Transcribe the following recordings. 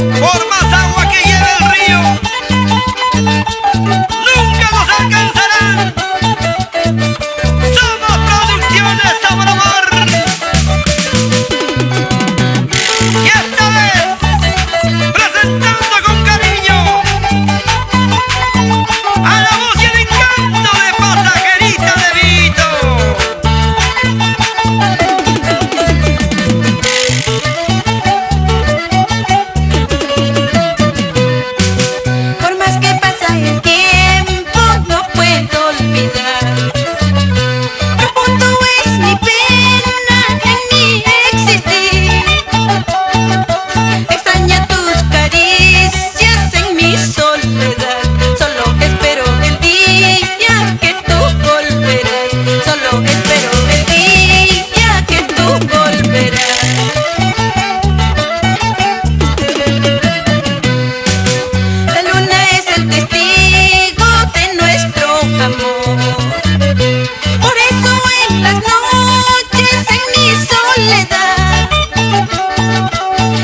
Por más agua que lleve el río, nunca nos alcanzarán. Somos Producciones Sabor Amor. Y esta vez, presentando con cariño a la voz y el encanto de Pasajerita de Vito. Por más que pasa el tiempo, no puedo olvidar qué punto es mi pena en mi existir. Extraña tus caricias en mi soledad. Solo espero el día que tú volverás. Solo espero el día que tú volverás. La luna es el testigo de nuestro amor. Por eso en las noches en mi soledad,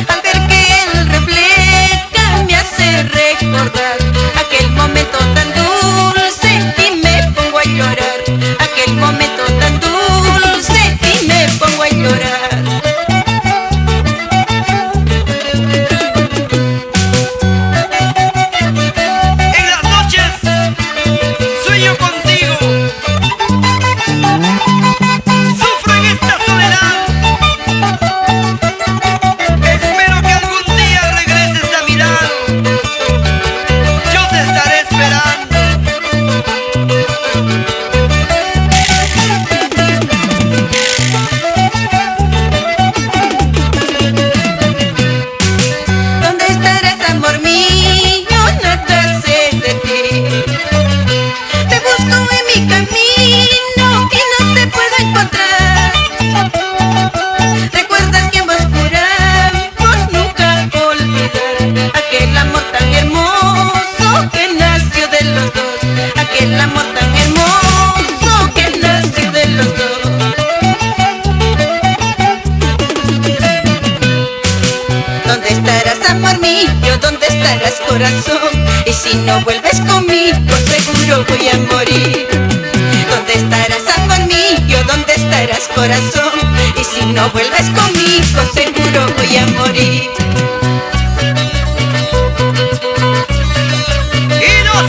al ver que él refleja me hace recordar aquel momento tan dulce y me pongo a llorar. Aquel momento tan dulce y me pongo a llorar. En las noches sueño contigo, sufro en esta soledad. Espero que algún día regreses a mi lado. Yo te estaré esperando. ¿Dónde estarás, amor mío? Nada sé de ti. Te busco en mi camino y no te puedo encontrar. ¿Recuerdas que ambos juramos nunca olvidar aquel amor tan hermoso que nació de los dos? Aquel amor tan hermoso que nació de los dos. ¿Dónde estarás, amor mío? ¿Dónde estarás, corazón? Y si no vuelves conmigo, seguro voy a morir. ¿Dónde estarás, amor mío? ¿Dónde estarás, corazón? Y si no vuelves conmigo, seguro voy a morir. Y nos